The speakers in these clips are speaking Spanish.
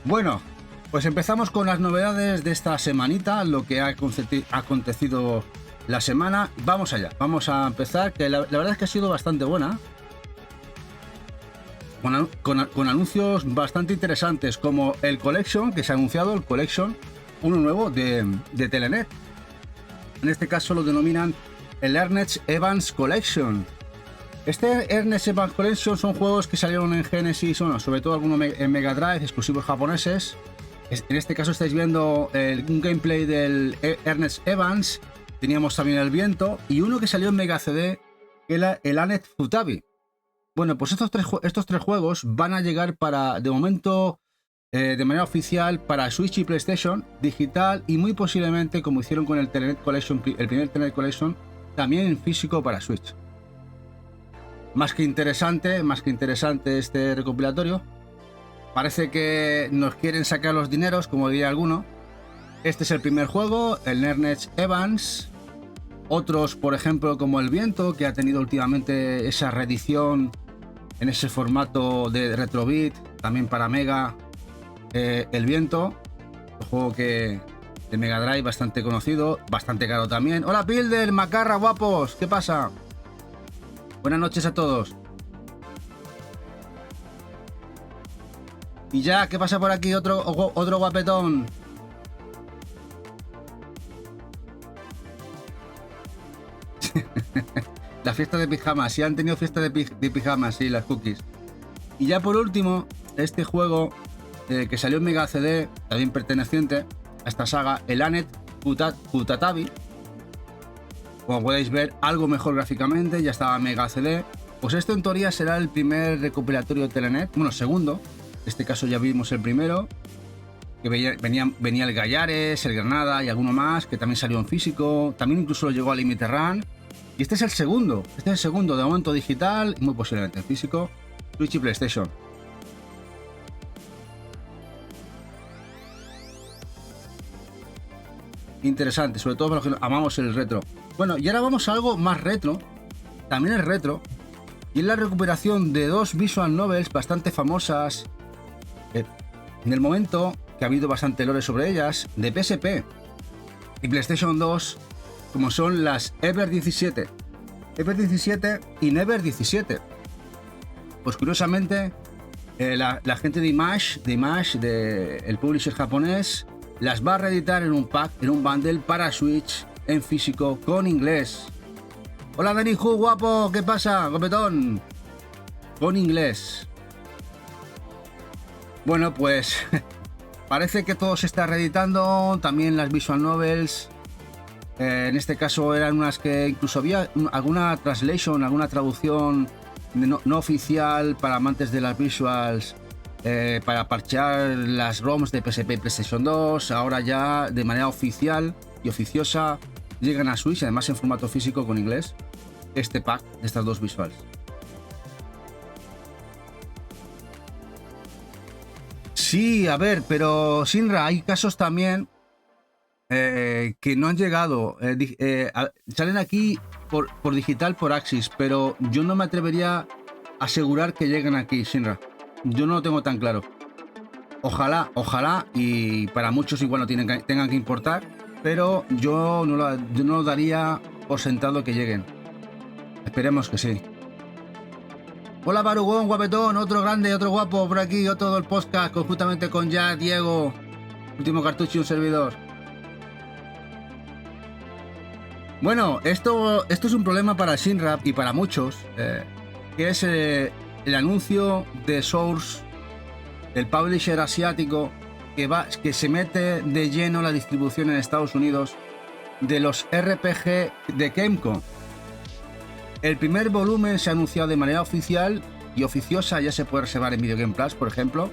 Bueno, pues empezamos con las novedades de esta semanita, lo que ha acontecido la semana. Vamos allá, vamos a empezar, que la verdad es que ha sido bastante buena. Con anuncios bastante interesantes, como el Collection, que se ha anunciado, el Collection, uno nuevo de Telenet. En este caso lo denominan el Ernest Evans Collection. Este Ernest Evans Collection son juegos que salieron en Genesis, bueno, sobre todo algunos en Mega Drive, exclusivos japoneses. En este caso estáis viendo un gameplay del Ernest Evans. Teníamos también el Viento y uno que salió en Mega CD, que era el Anet Futabi. Bueno, pues estos tres juegos van a llegar de momento, de manera oficial para Switch y PlayStation, digital y muy posiblemente, como hicieron con el Telenet Collection, el primer Telenet Collection, también en físico para Switch. Más que interesante este recopilatorio. Parece que nos quieren sacar los dineros, como diría alguno. Este es el primer juego, el Ernest Evans. Otros, por ejemplo, como el Viento, que ha tenido últimamente esa reedición en ese formato de Retrobit, también para Mega. El Viento, un juego de Mega Drive bastante conocido, bastante caro también. Hola Pilder, Macarra, guapos, ¿qué pasa? Buenas noches a todos. Y ya, ¿qué pasa por aquí? Otro guapetón. La fiesta de pijamas, sí han tenido fiesta de pijamas, sí, las cookies. Y ya por último, este juego que salió en Mega CD, también perteneciente a esta saga, el Anet Futatabi. Como podéis ver, algo mejor gráficamente, ya estaba en Mega CD. Pues esto en teoría será el primer recopilatorio de Telenet, bueno, segundo. En este caso ya vimos el primero, que venía el Gallares, el Granada y alguno más, que también salió en físico. También incluso llegó a Limited Run. Y este es el segundo, de momento digital y muy posiblemente en físico, Switch y PlayStation. Interesante, sobre todo para los que amamos el retro. Bueno, y ahora vamos a algo más retro, también es retro, y es la recuperación de dos visual novels bastante famosas en el momento, que ha habido bastante lore sobre ellas, de PSP y PlayStation 2, como son las Ever 17 y Never 17. Pues curiosamente, la gente de Image, el publisher japonés, las va a reeditar en un pack, en un bundle para Switch en físico con inglés. Hola Dani Hu, guapo, ¿qué pasa, gopetón? Con inglés. Bueno, pues parece que todo se está reeditando, también las visual novels. En este caso eran unas que incluso había alguna translation, alguna traducción no oficial para amantes de las visuals, para parchear las ROMs de PSP y PlayStation 2. Ahora ya de manera oficial y oficiosa llegan a Switch, además en formato físico con inglés, este pack de estas dos visuals. Sí, a ver, pero Sinra, hay casos también que no han llegado. Salen aquí por digital, por Axis, pero yo no me atrevería a asegurar que lleguen aquí, Sinra. Yo no lo tengo tan claro. Ojalá, y para muchos igual no tengan que importar, pero yo no lo daría por sentado que lleguen. Esperemos que sí. Hola Barugón, guapetón, otro grande, otro guapo por aquí, otro del podcast, conjuntamente con ya Diego, último cartucho y un servidor. Bueno, esto es un problema para Shinra y para muchos, que es el anuncio de Source, el publisher asiático, que se mete de lleno la distribución en Estados Unidos de los RPG de Capcom. El primer volumen se ha anunciado de manera oficial y oficiosa, ya se puede reservar en Video Game Plus, por ejemplo.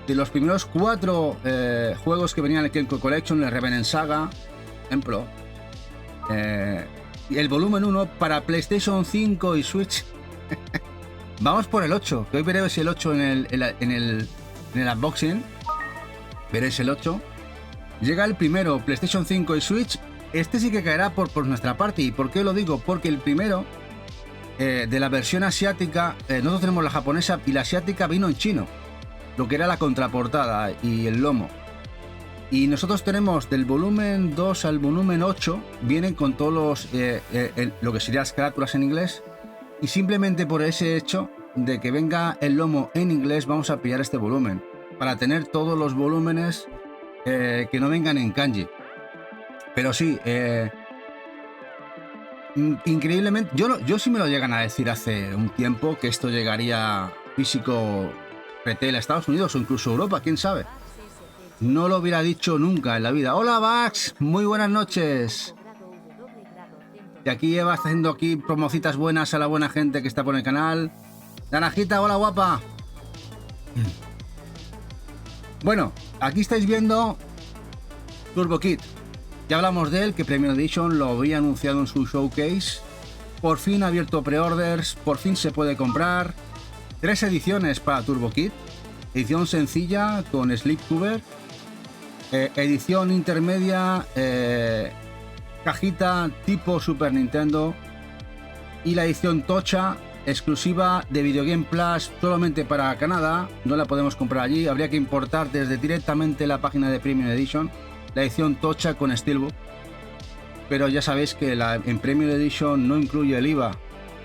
De los primeros 4 juegos que venían en el Capcom Collection, el Revenant Saga, por ejemplo. Y el volumen 1 para PlayStation 5 y Switch. Vamos por el 8, que hoy veréis el 8 en el unboxing. Veréis el 8. Llega el primero, PlayStation 5 y Switch. Este sí que caerá por nuestra parte. ¿Y por qué lo digo? Porque el primero, de la versión asiática, nosotros tenemos la japonesa y la asiática vino en chino. lo que era la contraportada y el lomo. Y nosotros tenemos del volumen 2 al volumen 8, vienen con todos los, lo que serían las carátulas en inglés, y simplemente por ese hecho de que venga el lomo en inglés vamos a pillar este volumen, para tener todos los volúmenes que no vengan en kanji. Pero sí, increíblemente, yo sí me lo llegan a decir hace un tiempo que esto llegaría físico retail a Estados Unidos o incluso Europa, quién sabe. No lo hubiera dicho nunca en la vida. Hola Bax, muy buenas noches. Y aquí Eva está haciendo aquí promocitas buenas a la buena gente que está por el canal. Naranjita, hola guapa. Bueno, aquí estáis viendo Turbo Kid. Ya hablamos de él, que Premium Edition lo había anunciado en su showcase. Por fin ha abierto pre-orders, por fin se puede comprar. 3 ediciones para Turbo Kid. Edición sencilla con slipcover. Edición intermedia, cajita tipo Super Nintendo. Y la edición tocha, exclusiva de Video Game Plus, solamente para Canadá. No la podemos comprar allí, habría que importar desde directamente la página de Premium Edition la edición tocha con Steelbook. Pero ya sabéis que en Premium Edition no incluye el IVA.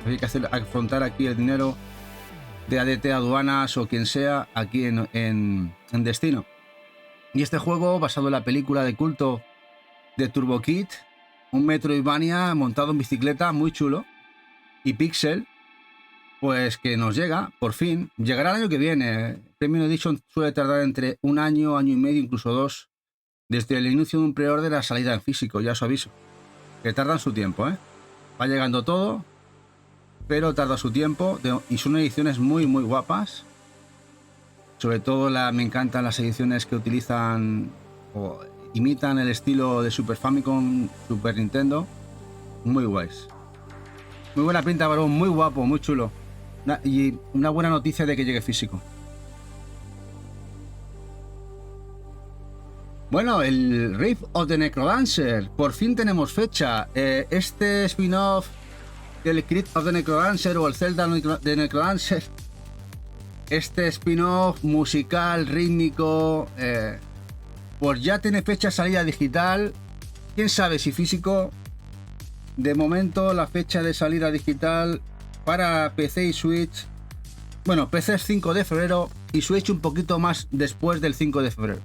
Hay que afrontar aquí el dinero de ADT, aduanas o quien sea aquí en destino. Y este juego, basado en la película de culto de Turbo Kid, un Metroidvania montado en bicicleta, muy chulo, y pixel, pues que nos llega, por fin, llegará el año que viene. Premium Edition suele tardar entre un año, año y medio, incluso 2, desde el inicio de un pre-order a salida en físico, ya os aviso, que tardan su tiempo, ¿eh? Va llegando todo, pero tarda su tiempo, y son ediciones muy, muy guapas. Sobre todo me encantan las ediciones que utilizan o imitan el estilo de Super Famicom, Super Nintendo. Muy guays. Muy buena pinta, varón, muy guapo, muy chulo. Y una buena noticia de que llegue físico. Bueno, el Rift of the Necrodancer. Por fin tenemos fecha. Este spin-off del Crypt of the Necrodancer o el Zelda de Necrodancer. Este spin-off musical, rítmico, pues ya tiene fecha de salida digital. Quién sabe si físico. De momento la fecha de salida digital para PC y Switch. Bueno, PC es 5 de febrero y Switch un poquito más después del 5 de febrero.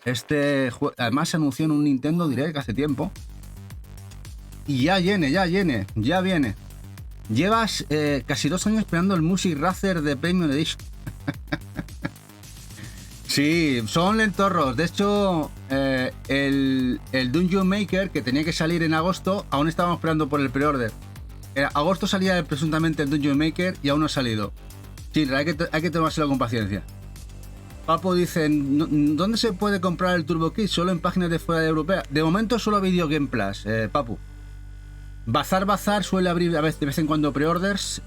Este juego además se anunció en un Nintendo Direct hace tiempo. Y ya viene. Llevas casi 2 años esperando el Music Racer de Premium Edition. Sí, son lentorros. De hecho, el Dungeon Maker, que tenía que salir en agosto, aún estábamos esperando por el pre-order. En agosto salía presuntamente el Dungeon Maker y aún no ha salido. Sí, hay que tomárselo con paciencia. Papo dice, ¿dónde se puede comprar el Turbo Kid? Solo en páginas de fuera de Europea. De momento solo Video Game Plus, Papu. Bazar suele abrir de vez en cuando pre-orders,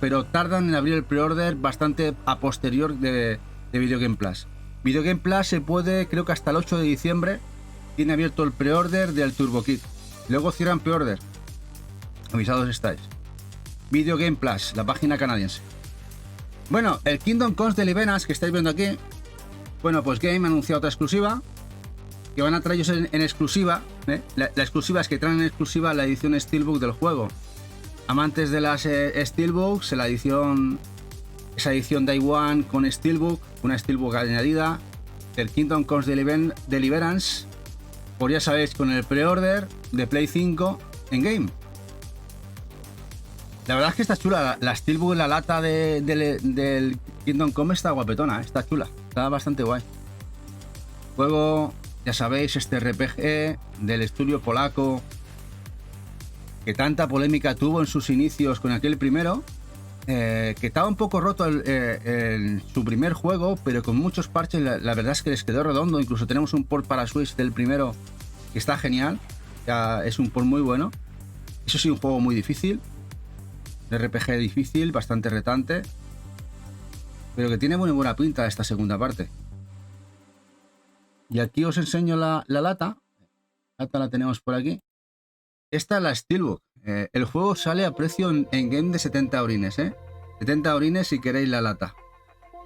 pero tardan en abrir el pre-order bastante a posterior de Video Game Plus. Video Game Plus se puede, creo que hasta el 8 de diciembre, tiene abierto el pre-order del Turbo Kid. Luego cierran pre-order. Avisados estáis. Video Game Plus, la página canadiense. Bueno, el Kingdom Comes Deliverance que estáis viendo aquí. Bueno, pues Game ha anunciado otra exclusiva. Que van a traer ellos en exclusiva. La exclusiva es que traen en exclusiva la edición Steelbook del juego. Amantes de las Steelbooks, esa edición Day One con Steelbook, una Steelbook añadida, el Kingdom Comes Deliverance, pues ya sabéis, con el pre-order de Play 5 en Game. La verdad es que está chula, la Steelbook, la lata del Kingdom Come está guapetona, está chula, está bastante guay. Juego, ya sabéis, este RPG del estudio polaco que tanta polémica tuvo en sus inicios con aquel primero. Que estaba un poco roto en su primer juego, pero con muchos parches la verdad es que les quedó redondo. Incluso tenemos un port para Switch del primero que está genial, ya es un port muy bueno. Eso sí, un juego muy difícil, RPG difícil, bastante retante, pero que tiene muy buena pinta esta segunda parte. Y aquí os enseño la lata. La lata la tenemos por aquí. Esta es la Steelbook. El juego sale a precio en game de 70 orines, 70 orines si queréis la lata.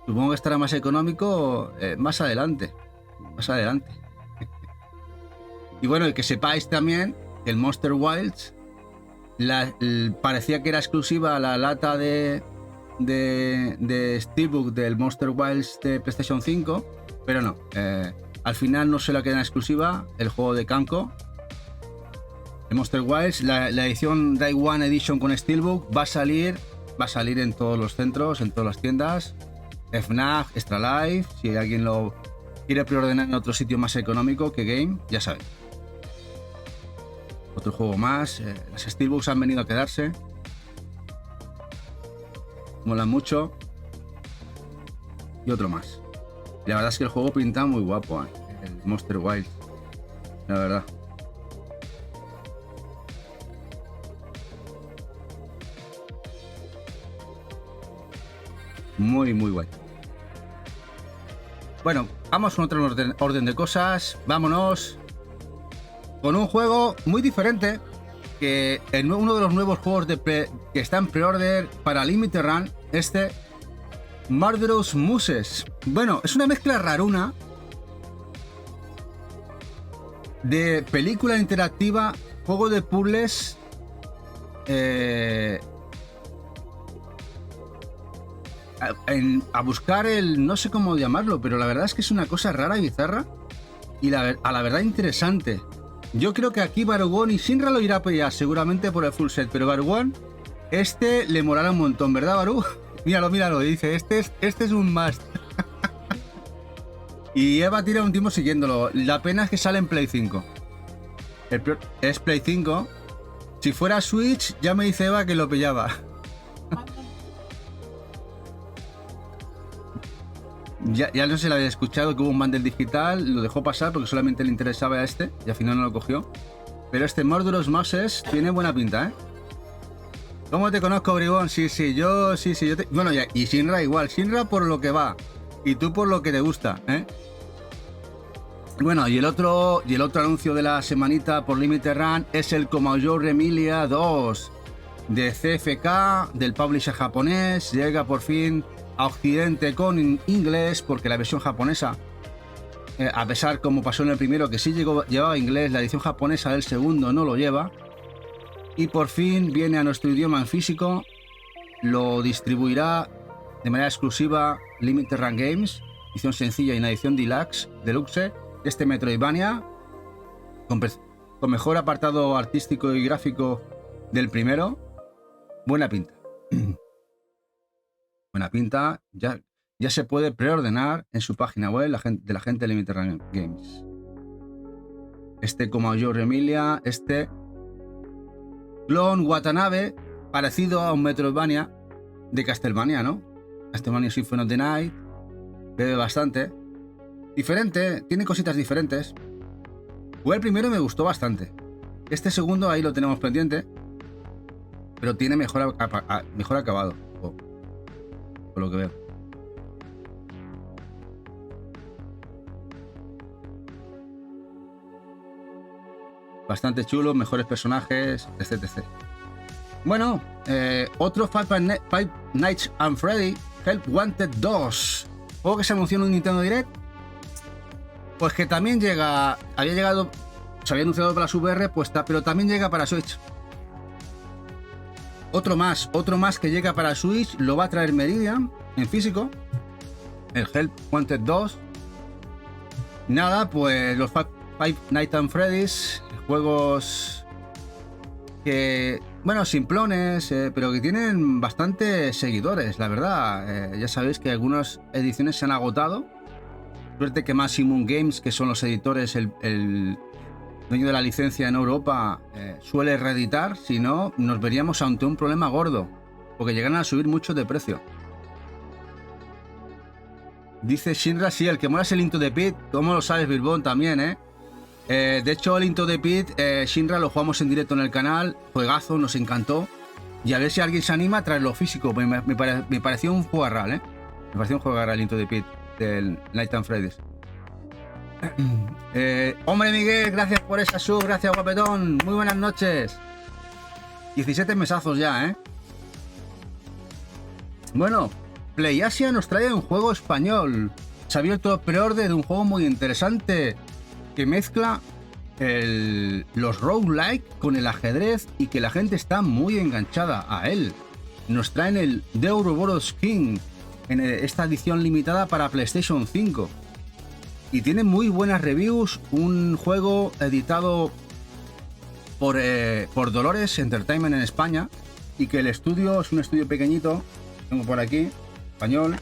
Supongo que estará más económico más adelante. Más adelante. Y bueno, y que sepáis también que el Monster Wilds parecía que era exclusiva la lata de Steelbook del Monster Wilds de PlayStation 5, pero no. Al final no se la queda en exclusiva el juego de Camco. El Monster Wilds, la edición Day One Edition con Steelbook va a salir en todos los centros, en todas las tiendas. FNAF, Extra Life, si alguien lo quiere preordenar en otro sitio más económico que Game, ya sabéis. Otro juego más. Las Steelbooks han venido a quedarse. Molan mucho. Y otro más. La verdad es que el juego pinta muy guapo, el Monster Wild. La verdad. Muy guay. Bueno, vamos con otro orden de cosas. Vámonos con un juego muy diferente, que uno de los nuevos juegos que está en pre-order para Limited Run, Murderous Muses. Bueno, es una mezcla raruna de película interactiva, juego de puzzles, a buscar no sé cómo llamarlo, pero la verdad es que es una cosa rara y bizarra y a la verdad interesante. Yo creo que aquí Barugon y Shinra lo irá a pillar seguramente por el full set, pero Barugon, le molará un montón, ¿verdad, Baru? Míralo, dice, este es un must. Y Eva tira un tiempo siguiéndolo. La pena es que sale en Play 5. Es Play 5. Si fuera Switch, ya me dice Eva que lo pillaba. Ya no se le había escuchado que hubo un bundle digital, lo dejó pasar porque solamente le interesaba a y al final no lo cogió. Pero Murderous Muses tiene buena pinta, ¿eh? ¿Cómo te conozco, Bribón? Sí, yo te... Bueno, y Shinra igual. Shinra por lo que va y tú por lo que te gusta, ¿eh? Bueno, y el otro anuncio de la semanita por Limited Run es el Komajou Remilia 2 de CFK, del publisher japonés. Llega por fin a Occidente con inglés, porque la versión japonesa, a pesar como pasó en el primero que sí llevaba inglés, la edición japonesa del segundo no lo lleva, y por fin viene a nuestro idioma en físico. Lo distribuirá de manera exclusiva Limited Run Games, edición sencilla y una edición deluxe de Metroidvania con mejor apartado artístico y gráfico del primero. Buena pinta. Buena pinta, ya se puede preordenar en su página web de la gente de Limited Run Games. Komajou Remilia, Clone Watanabe, parecido a un Metroidvania de Castlevania, ¿no? Castlevania Symphony of the Night, bebe bastante. Diferente, tiene cositas diferentes. El primero me gustó bastante. Segundo ahí lo tenemos pendiente, pero tiene mejor acabado. Por lo que veo. Bastante chulo, mejores personajes, etc. Bueno, otro Five Nights at Freddy, Help Wanted 2. Juego que se anunció en un Nintendo Direct. Pues que también se había anunciado para la VR, pues pero también llega para Switch. Otro más que llega para Switch, lo va a traer Meridian en físico, el Help Wanted 2. Nada, pues los Five Nights at Freddy's, juegos que, bueno, simplones, pero que tienen bastantes seguidores, la verdad. Ya sabéis que algunas ediciones se han agotado. Suerte que Maximum Games, que son los editores, el dueño de la licencia en Europa, suele reeditar. Si no, nos veríamos ante un problema gordo, porque llegan a subir mucho de precio. Dice Shinra, sí, el que mola es el Into the Pit. ¿Cómo lo sabes, Birbón? También, ¿eh? De hecho, el Into the Pit, Shinra, lo jugamos en directo en el canal. Juegazo, nos encantó. Y a ver si alguien se anima a traerlo físico. Me pareció un jugarral, ¿eh? Me pareció un jugarral el Into the Pit del Night and Freddy's. Hombre, Miguel, gracias por esa sub. Gracias, guapetón. Muy buenas noches. 17 mesazos ya, ¿eh? Bueno, PlayAsia nos trae un juego español. Se ha abierto preorden de un juego muy interesante que mezcla los roguelike con el ajedrez y que la gente está muy enganchada a él. Nos traen el The Ouroboros King en esta edición limitada para PlayStation 5 y tiene muy buenas reviews. Un juego editado por Dolores Entertainment en España y que el estudio es un estudio pequeñito, tengo por aquí, español,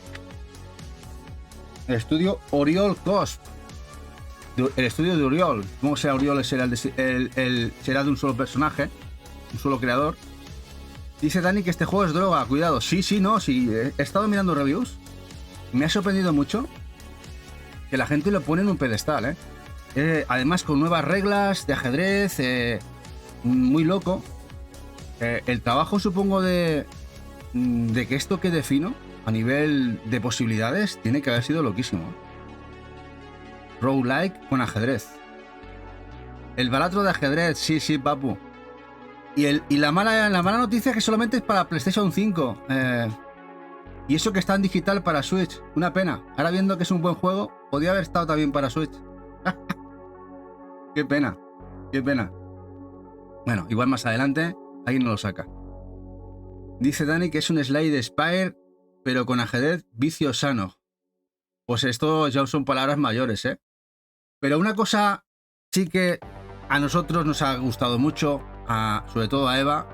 el estudio Oriol Cosp. El estudio de Oriol, como sea Oriol será será de un solo personaje, un solo creador. Dice Dani que este juego es droga, cuidado. Sí, no, he estado mirando reviews. Me ha sorprendido mucho que la gente lo pone en un pedestal, además con nuevas reglas de ajedrez, muy loco. El trabajo, supongo, de que esto quede fino a nivel de posibilidades tiene que haber sido loquísimo. Roguelike con ajedrez. El balatro de ajedrez, sí, papu. Y la mala noticia es que solamente es para PlayStation 5. Y eso que está en digital para Switch. Una pena. Ahora viendo que es un buen juego, podría haber estado también para Switch. Qué pena. Bueno, igual más adelante alguien no lo saca. Dice Dani que es un Slade Spire, pero con ajedrez vicio sano. Pues esto ya son palabras mayores, Pero una cosa sí que a nosotros nos ha gustado mucho, sobre todo a Eva,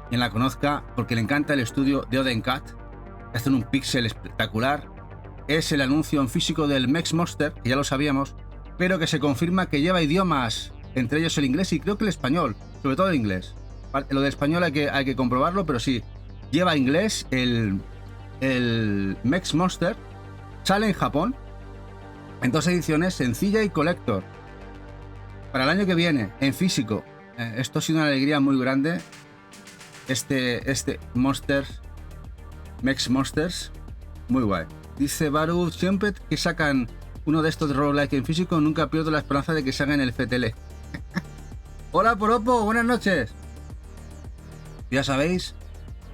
quien la conozca, porque le encanta el estudio de Odencat, que hacen un píxel espectacular. Es el anuncio en físico del Mex Monster, que ya lo sabíamos, pero que se confirma que lleva idiomas, entre ellos el inglés y creo que el español, sobre todo el inglés. Lo del español hay que comprobarlo, pero sí, lleva inglés el Mex Monster, sale en Japón, en 2 ediciones, sencilla y collector. Para el año que viene, en físico. Esto ha sido una alegría muy grande. Este Monsters, Mex Monsters, muy guay. Dice Baru, siempre que sacan uno de estos de roguelike en físico, nunca pierdo la esperanza de que salgan el FTL. Hola Poropo, buenas noches. Ya sabéis,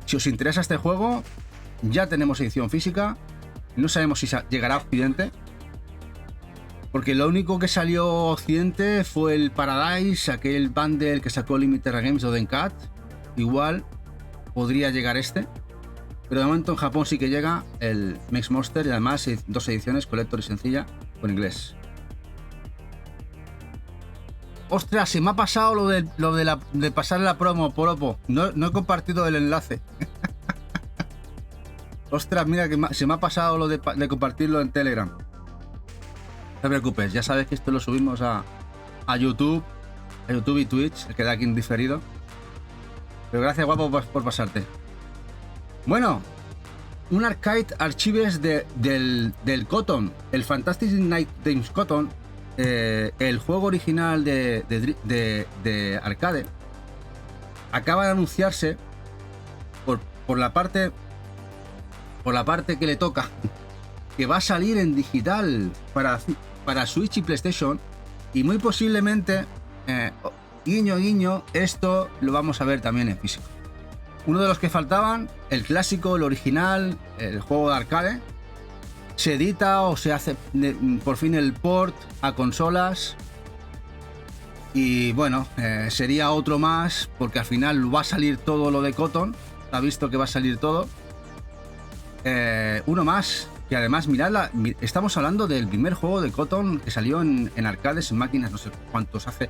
si os interesa este juego, ya tenemos edición física. No sabemos si llegará a Occidente, porque lo único que salió a Occidente fue el Paradise, aquel bundle que sacó Limited Games de Odencat. Igual podría llegar este, pero de momento en Japón sí que llega el Mex Monster y además 2 ediciones, collector y sencilla, con inglés. Ostras, se me ha pasado lo de pasar la promo, Poropo. No he compartido el enlace. Ostras, mira que se me ha pasado lo de compartirlo en Telegram. No te preocupes, ya sabes que esto lo subimos a YouTube y Twitch, queda aquí en diferido. Pero gracias, guapo, por pasarte. Bueno, un Arcade Archives del Cotton, el Fantastic Night Games Cotton, el juego original de arcade, acaba de anunciarse por la parte que le toca, que va a salir en digital para Switch y PlayStation, y muy posiblemente, guiño guiño, esto lo vamos a ver también en físico. Uno de los que faltaban, el clásico, el original, el juego de arcade, se edita o se hace por fin el port a consolas. Y bueno, sería otro más, porque al final va a salir todo lo de Cotton. Ha visto que va a salir todo. Uno más, que además, mirad, estamos hablando del primer juego de Cotton que salió en arcades, en máquinas, no sé cuántos hace.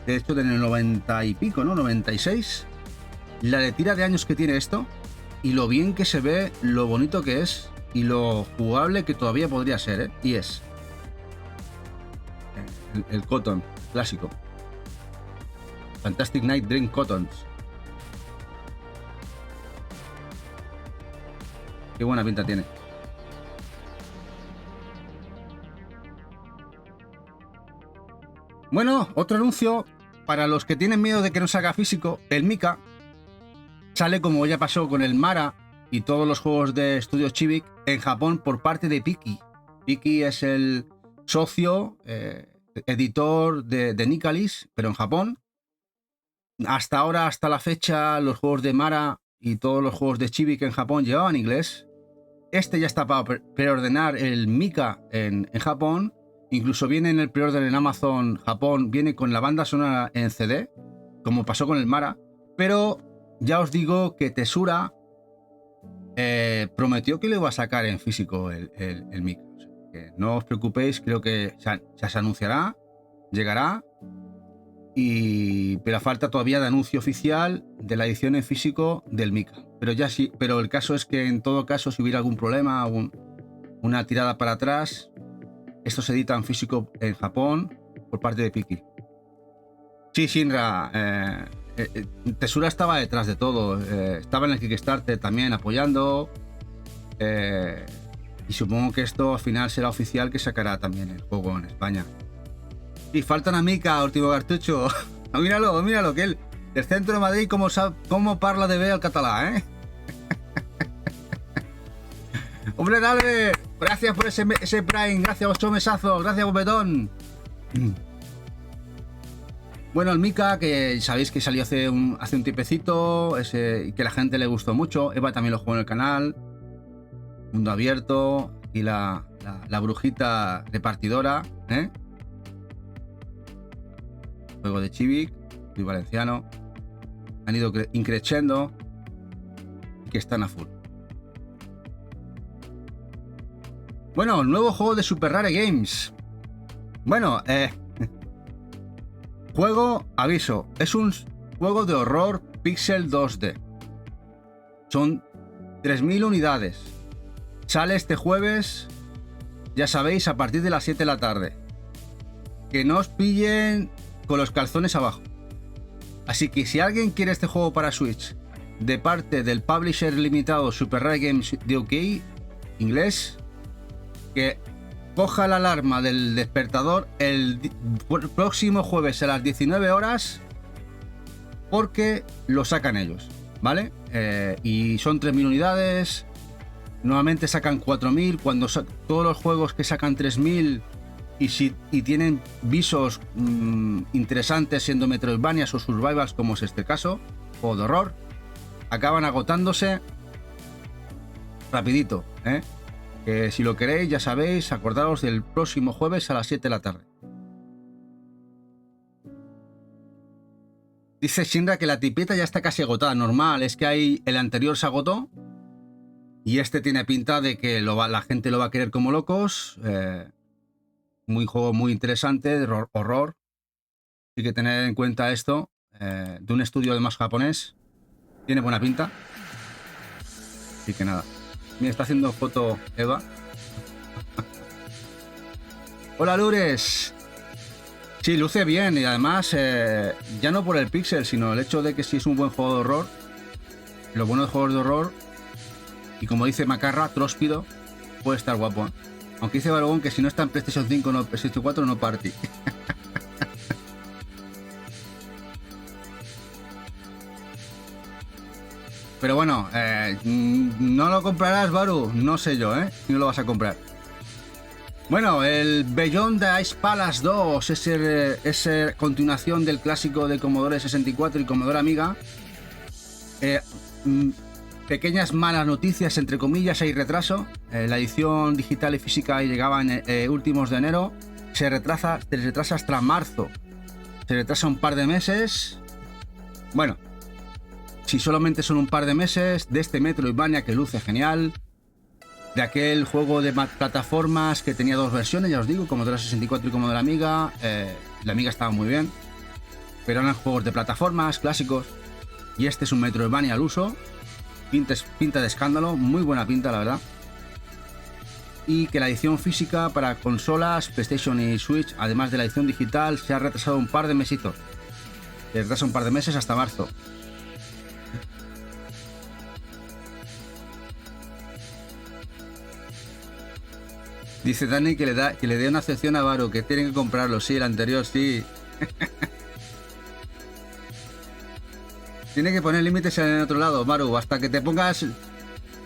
De hecho, en el 90 y pico, ¿no? 96. La de tira de años que tiene esto, y lo bien que se ve, lo bonito que es, y lo jugable que todavía podría ser, y es el Cotton clásico. Fantastic Night Dream Cottons. Qué buena pinta tiene. Bueno, otro anuncio para los que tienen miedo de que no salga físico. El Mika sale, como ya pasó con el Mara y todos los juegos de Studio Chibic, en Japón por parte de Piki. Piki es el socio, editor de Nicalis, pero en Japón. Hasta ahora, hasta la fecha, los juegos de Mara y todos los juegos de Chibic en Japón llevaban inglés. Este ya está para preordenar, el Mika en Japón. Incluso viene en el preorden en Amazon Japón, viene con la banda sonora en CD, como pasó con el Mara. Pero ya os digo que Tesura prometió que lo iba a sacar en físico el Mika. O sea, que no os preocupéis, creo que ya se anunciará, llegará. Pero falta todavía de anuncio oficial de la edición en físico del Mika. Pero ya sí, pero el caso es que en todo caso, si hubiera algún problema, una tirada para atrás, esto se edita en físico en Japón por parte de Piki. Sí, Shinra, Tesura estaba detrás de todo, estaba en el Kickstarter también apoyando, y supongo que esto al final será oficial, que sacará también el juego en España. Y falta una mica, último cartucho. míralo, que él del centro de Madrid cómo parla de bé al català, ¿eh? Hombre, dale, gracias por ese Prime, gracias 8 mesazos, gracias Bopetón. Bueno, el Mika, que sabéis que salió hace un tiempecito, y que la gente le gustó mucho. Eva también lo jugó en el canal. Mundo abierto y la brujita repartidora, ¿eh? Juego de Chivik, soy valenciano. Han ido increciendo y que están a full. Bueno, el nuevo juego de Super Rare Games. Bueno, juego, aviso, es un juego de horror pixel 2D. Son 3000 unidades. Sale este jueves, ya sabéis, a partir de las 7 de la tarde. Que no os pillen con los calzones abajo. Así que si alguien quiere este juego para Switch de parte del publisher limitado Super Rare Games de UK, inglés, que coja la alarma del despertador el próximo jueves a las 19 horas, porque lo sacan ellos, ¿vale? Y son 3000 unidades. Normalmente sacan 4000. Cuando todos los juegos que sacan 3000 y tienen visos interesantes, siendo Metroidvanias o Survivals, como es este caso, o de horror, acaban agotándose rapidito, ¿eh? Que si lo queréis, ya sabéis, acordaros del próximo jueves a las 7 de la tarde. Dice Shinra que la tipeta ya está casi agotada. Normal, es que el anterior se agotó y este tiene pinta de que la gente lo va a querer como locos. Juego muy interesante, de horror. Hay que tener en cuenta esto, de un estudio además japonés. Tiene buena pinta. Así que nada. Mira, está haciendo foto Eva. Hola, Lures. Sí, luce bien y además ya no por el pixel, sino el hecho de que si es un buen juego de horror. Lo bueno de juegos de horror, y como dice Macarra, tróspido, puede estar guapo, ¿eh? Aunque dice Barogón que si no está en PlayStation 5 o PlayStation 4 no party. Pero bueno, no lo comprarás, Baru. No sé yo, si no lo vas a comprar. Bueno, el Beyond the Ice Palace 2 es continuación del clásico de Commodore 64 y Commodore Amiga. Pequeñas malas noticias, entre comillas, hay retraso. La edición digital y física llegaba en últimos de enero. Se retrasa hasta marzo. Se retrasa un par de meses. Bueno, si solamente son un par de meses, de este Metroidvania que luce genial, de aquel juego de plataformas que tenía dos versiones, ya os digo, Commodore 64 y Commodore Amiga. La Amiga estaba muy bien, pero eran juegos de plataformas clásicos, y este es un Metroidvania al uso. Pinta de escándalo, muy buena pinta, la verdad. Y que la edición física para consolas, PlayStation y Switch, además de la edición digital, se ha retrasado un par de mesitos. Se retrasa un par de meses hasta marzo. Dice Dani que le dé una sección a Varo, que tienen que comprarlo. Sí, el anterior sí. Tiene que poner límites en el otro lado, Maru. Hasta que te pongas...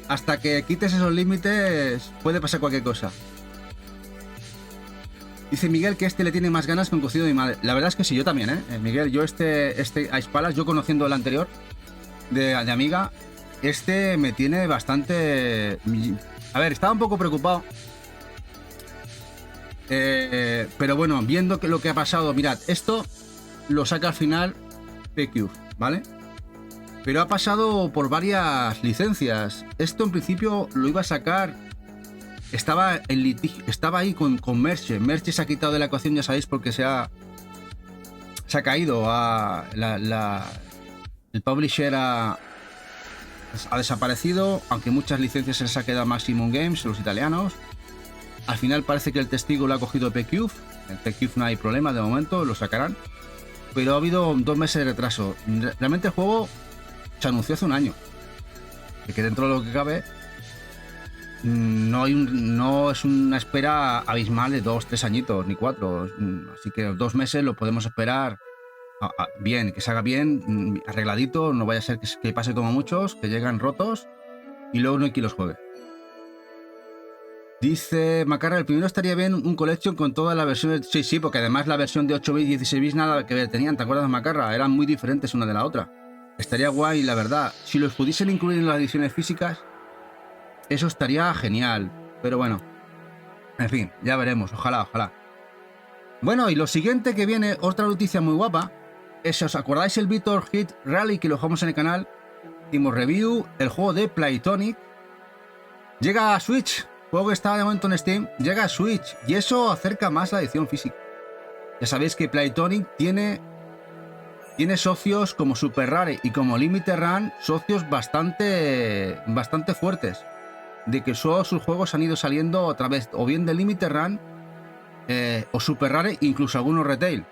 Hasta que quites esos límites, puede pasar cualquier cosa. Dice Miguel que le tiene más ganas que un cocido de mi madre. La verdad es que sí, yo también, Miguel, yo este Ice Palace, yo conociendo el anterior de Amiga, este me tiene bastante... A ver, estaba un poco preocupado. Pero bueno, viendo que lo que ha pasado, mirad, esto lo saca al final PQ, ¿vale? Pero ha pasado por varias licencias. Esto en principio lo iba a sacar... Estaba en litigio, estaba ahí con Merche. Merche se ha quitado de la ecuación, ya sabéis, porque se ha caído. El publisher ha desaparecido, aunque muchas licencias se les ha quedado Maximum Games, los italianos. Al final parece que el testigo lo ha cogido PQ. En PQ no hay problema de momento, lo sacarán. Pero ha habido 2 meses de retraso. Realmente el juego se anunció hace un año. De que dentro de lo que cabe... No es una espera abismal de 2-3 añitos, ni 4. Así que 2 meses lo podemos esperar bien, que se haga bien, arregladito. No vaya a ser que pase como muchos, que llegan rotos y luego no hay quien los juegue. Dice Macarra, el primero estaría bien un collection con todas las versiones. Sí, porque además la versión de 8 bits y 16 bits nada que ver tenían. ¿Te acuerdas, Macarra? Eran muy diferentes una de la otra. Estaría guay, la verdad. Si los pudiesen incluir en las ediciones físicas, eso estaría genial, pero bueno, en fin, ya veremos, ojalá. Bueno, y lo siguiente que viene, otra noticia muy guapa, es, ¿os acordáis el Victor Hit Rally que lo jugamos en el canal? Hicimos review, el juego de Playtonic, llega a Switch, juego que estaba de momento en Steam, llega a Switch, y eso acerca más la edición física. Ya sabéis que Playtonic tiene socios como Super Rare y como Limited Run, socios bastante fuertes. De que todos sus juegos han ido saliendo a través o bien de Limited Run o Super Rare, incluso algunos retail,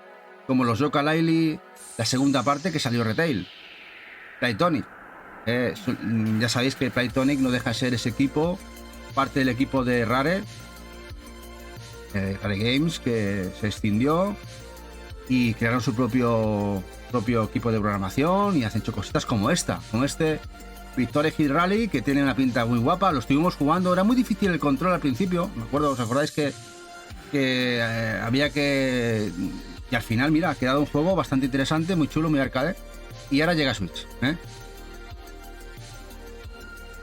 como los Yooka-Laylee, la segunda parte que salió retail. Playtonic, ya sabéis que Playtonic no deja de ser ese equipo, parte del equipo de Rare Games, que se extinguió y crearon su propio equipo de programación y han hecho cositas como esta, con este Victor Hit Rally, que tiene una pinta muy guapa. Lo estuvimos jugando, era muy difícil el control al principio, me acuerdo, ¿os acordáis que había que... Y al final, mira, ha quedado un juego bastante interesante, muy chulo, muy arcade. Y ahora llega a Switch, ¿eh?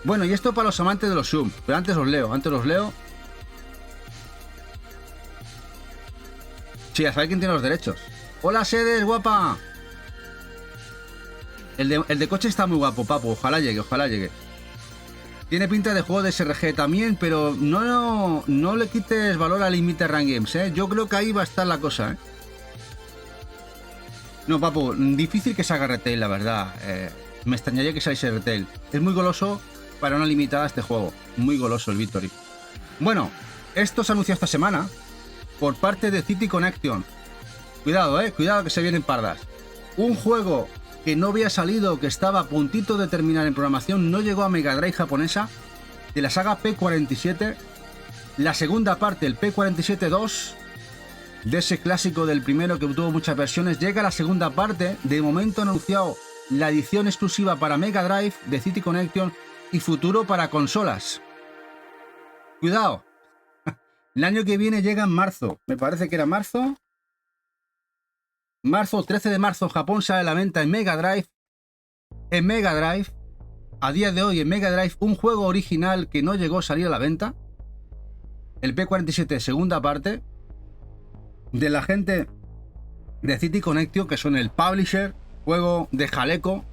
Bueno, y esto para los amantes de los Zoom, pero antes los leo. Sí, ya sabéis quién tiene los derechos. Hola, Sedes, guapa. El de coche está muy guapo, papu. Ojalá llegue. Tiene pinta de juego de SRG también, pero no le quites valor a Limited Run Games, ¿eh? Yo creo que ahí va a estar la cosa, ¿eh? No, papu, difícil que se haga retail, la verdad. Me extrañaría que saliese retail. Es muy goloso para una limitada este juego. Muy goloso el Victory. Bueno, esto se anunció esta semana por parte de City Connection. Cuidado, cuidado que se vienen pardas. Un juego que no había salido, que estaba a puntito de terminar en programación, no llegó a Mega Drive japonesa, de la saga P47, la segunda parte, el P47-2, de ese clásico del primero que tuvo muchas versiones, llega la segunda parte. De momento han anunciado la edición exclusiva para Mega Drive de City Connection y futuro para consolas. Cuidado, el año que viene llega en marzo, me parece que era marzo, 13 de marzo, Japón sale a la venta en Mega Drive. A día de hoy en Mega Drive, un juego original que no llegó a salir a la venta, el P47 segunda parte, de la gente de City Connection, que son el publisher, juego de Jaleco.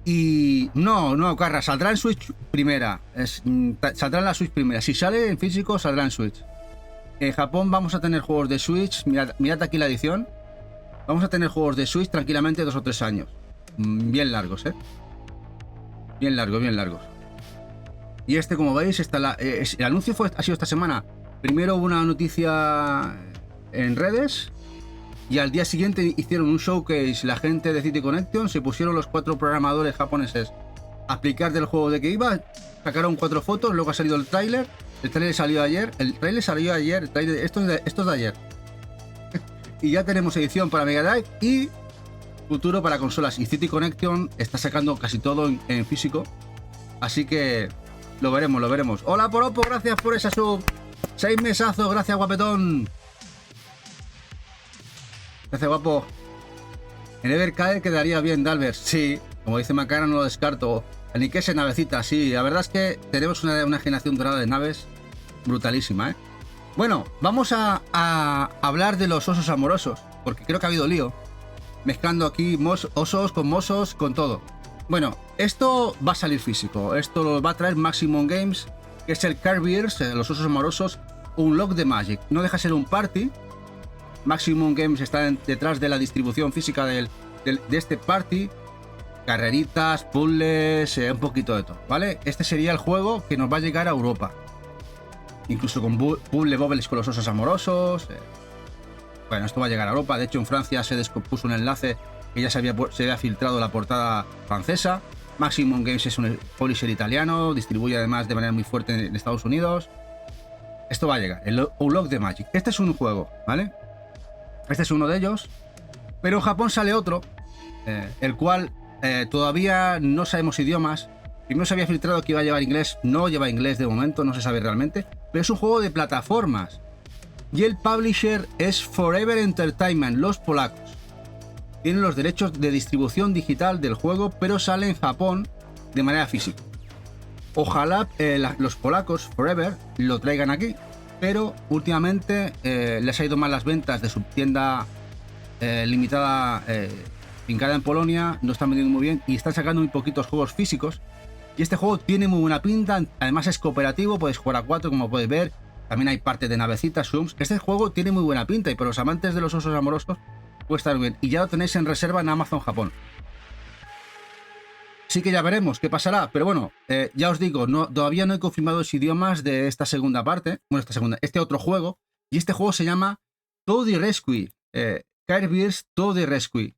Y no, Carra, saldrá en Switch primera, saldrá en la Switch primera. Si sale en físico, saldrá en Switch. En Japón vamos a tener juegos de Switch, mirad aquí la edición. Vamos a tener juegos de Switch tranquilamente 2 o 3 años. Bien largos, Bien largos. Y este, como veis, el anuncio ha sido esta semana. Primero hubo una noticia en redes y al día siguiente hicieron un showcase. La gente de City Connection se pusieron los 4 programadores japoneses a explicar del juego de qué iba. Sacaron 4 fotos, luego ha salido el tráiler. El trailer salió ayer, esto es de ayer. Y ya tenemos edición para Mega Drive y futuro para consolas. Y City Connection está sacando casi todo en físico. Así que lo veremos. Hola por Oppo, gracias por esa sub. 6 mesazos, gracias guapetón. Gracias guapo. En Evercade quedaría bien, Dalbert. Sí, Como dice Macara, no lo descarto. Ni que ese navecita, sí. La verdad es que tenemos una generación dorada de naves brutalísima, ¿eh? Bueno, vamos a hablar de los osos amorosos, porque creo que ha habido lío. Mezclando aquí osos con mozos, con todo. Bueno, esto va a salir físico. Esto lo va a traer Maximum Games, que es el Car Bears, los osos amorosos, Unlock the Magic. No deja de ser un party. Maximum Games está detrás de la distribución física de este party. Carreritas, puzzles, un poquito de todo, ¿vale? Este sería el juego que nos va a llegar a Europa. Incluso con puzzle bobbles con los osos amorosos. Bueno, esto va a llegar a Europa. De hecho, en Francia se descompuso un enlace que ya se había filtrado la portada francesa. Maximum Games es un publisher italiano. Distribuye además de manera muy fuerte en Estados Unidos. Esto va a llegar. El Unlock the Magic. Este es un juego, ¿vale? Este es uno de ellos. Pero en Japón sale otro. El cual... todavía no sabemos idiomas. Primero se había filtrado que iba a llevar inglés. No lleva inglés de momento, no se sabe realmente. Pero es un juego de plataformas. Y el publisher es Forever Entertainment, los polacos. Tienen los derechos de distribución digital del juego, pero sale en Japón de manera física. Ojalá los polacos, Forever, lo traigan aquí. Pero últimamente les ha ido mal las ventas de su tienda limitada fincada en Polonia, no están vendiendo muy bien y están sacando muy poquitos juegos físicos. Y este juego tiene muy buena pinta, además es cooperativo, puedes jugar a 4 como puedes ver, también hay parte de navecitas, zooms. Este juego tiene muy buena pinta y para los amantes de los osos amorosos puede estar bien. Y ya lo tenéis en reserva en Amazon Japón. Sí que ya veremos qué pasará, pero bueno, ya os digo, todavía no he confirmado los idiomas de esta segunda parte, bueno, este otro juego, y este juego se llama Toadie Rescue, Car Bears Toadie Rescue,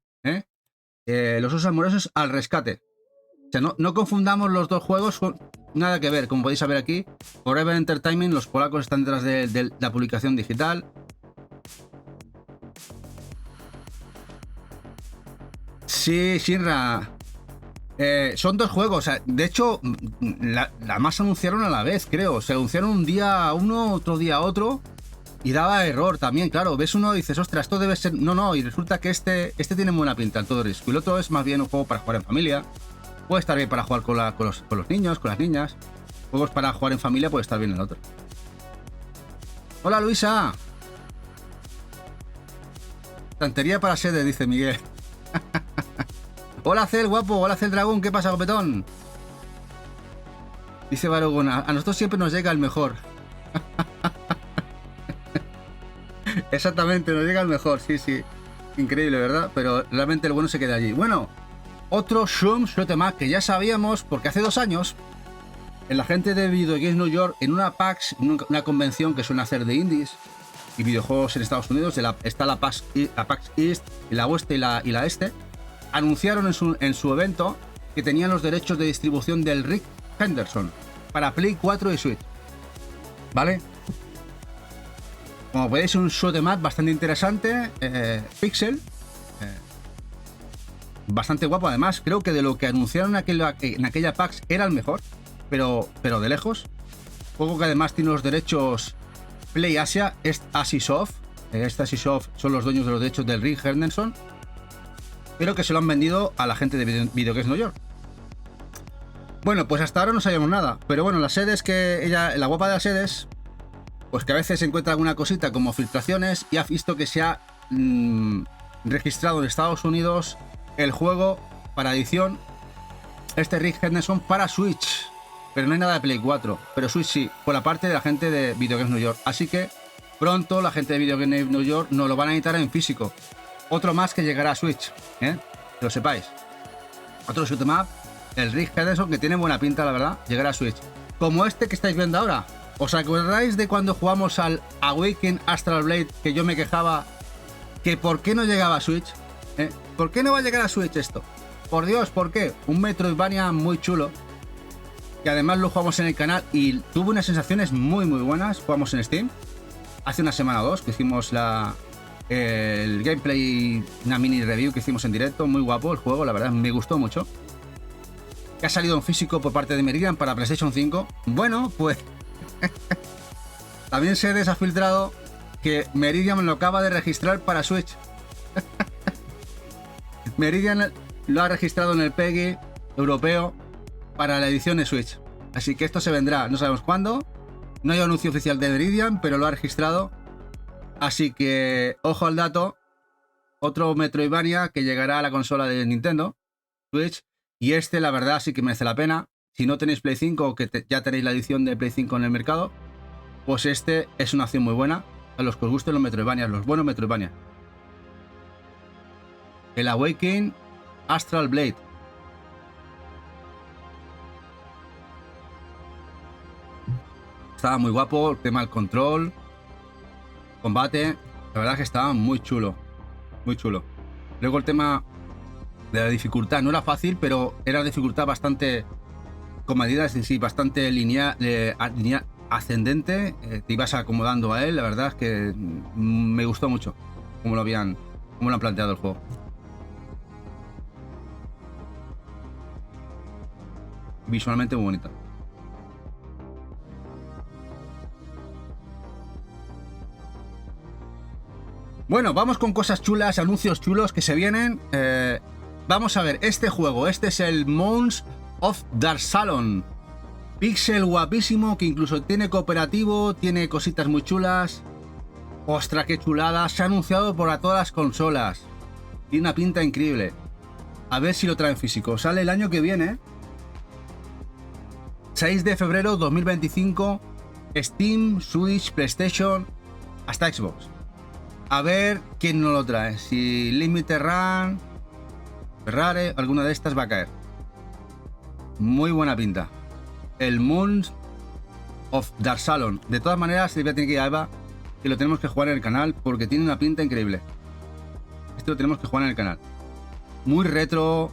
los osos amorosos al rescate. O sea, no confundamos los dos juegos, nada que ver, como podéis saber aquí, Forever Entertainment, los polacos están detrás de la publicación digital. Sí, Shinra. Son dos juegos, o sea, de hecho, la más anunciaron a la vez, creo. Se anunciaron un día uno, otro día otro, y daba error también, claro. Ves uno y dices, ostras, esto debe ser. No, y resulta que este tiene buena pinta, el Todo Risco. Y el otro es más bien un juego para jugar en familia. Puede estar bien para jugar con los niños, con las niñas. Juegos para jugar en familia puede estar bien el otro. Hola, Luisa. Estantería para sede, dice Miguel. Hola, Cel, guapo. Hola, Cel Dragón. ¿Qué pasa, copetón? Dice Barogona. A nosotros siempre nos llega el mejor. Exactamente, nos llega el mejor. Sí. Increíble, ¿verdad? Pero realmente el bueno se queda allí. Bueno, otro shoot 'em up que ya sabíamos, porque hace 2 años, la gente de Video Games New York, en una PAX, una convención que suelen hacer de indies y videojuegos en Estados Unidos, está la PAX East, y la Oeste y la Este, anunciaron en su evento que tenían los derechos de distribución del Rick Henderson para Play 4 y Switch. ¿Vale? Como veis, un shoot 'em up bastante interesante, pixel, bastante guapo. Además, creo que de lo que anunciaron en aquella PAX era el mejor, pero de lejos. Juego que además tiene los derechos Play Asia, es Asisoft. Asisoft son los dueños de los derechos del Rick Henderson, pero que se lo han vendido a la gente de Video Games New York. Bueno, pues hasta ahora no sabíamos nada, pero bueno, las sedes la guapa de las sedes, pues que a veces encuentra alguna cosita como filtraciones, y ha visto que se ha registrado en Estados Unidos el juego para edición, Rick Henderson para Switch, pero no hay nada de Play 4, pero Switch sí, por la parte de la gente de Video Games New York. Así que pronto la gente de Video Games New York nos lo van a editar en físico. Otro más que llegará a Switch, que lo sepáis. Otro shoot 'em up, el Rick Henderson, que tiene buena pinta, la verdad, llegará a Switch. Como este que estáis viendo ahora. ¿Os acordáis de cuando jugamos al Awaken Astral Blade, que yo me quejaba que por qué no llegaba a Switch? ¿Por qué no va a llegar a Switch esto? Por Dios, ¿por qué? Un Metroidvania muy chulo, que además lo jugamos en el canal y tuvo unas sensaciones muy buenas. Jugamos en Steam hace una semana o dos, que hicimos el gameplay, una mini review que hicimos en directo. Muy guapo el juego, la verdad, me gustó mucho. Que ha salido en físico por parte de Meridian para PlayStation 5. Bueno, pues también se ha filtrado que Meridian lo acaba de registrar para Switch. Meridian lo ha registrado en el PEGI europeo para la edición de Switch. Así que esto se vendrá, no sabemos cuándo. No hay anuncio oficial de Meridian, pero lo ha registrado. Así que, ojo al dato. Otro Metroidvania que llegará a la consola de Nintendo Switch. Y este, la verdad, sí que merece la pena. Si no tenéis Play 5 o que ya tenéis la edición de Play 5 en el mercado, pues este es una opción muy buena a los que os gusten los Metroidvanias, los buenos Metroidvania. El Awakening Astral Blade. Estaba muy guapo, el tema del control, combate, la verdad es que estaba muy chulo, muy chulo. Luego el tema de la dificultad no era fácil, pero era dificultad bastante comedida, es decir, bastante lineal, ascendente, te ibas acomodando a él, la verdad es que me gustó mucho cómo lo han planteado el juego. Visualmente muy bonito. Bueno, vamos con cosas chulas, anuncios chulos que se vienen. Vamos a ver, este juego, este es el Moons of Darsalon. Pixel guapísimo, que incluso tiene cooperativo, tiene cositas muy chulas. Ostras, qué chulada. Se ha anunciado para todas las consolas. Tiene una pinta increíble. A ver si lo traen físico. Sale el año que viene. 6 de febrero 2025. Steam, Switch, PlayStation, hasta Xbox. A ver quién no lo trae. Si Limited Run, Ferrari, alguna de estas va a caer. Muy buena pinta. El Moons of Darsalon. De todas maneras, se voy a tener que ir a Eva, que lo tenemos que jugar en el canal porque tiene una pinta increíble. Esto lo tenemos que jugar en el canal. Muy retro,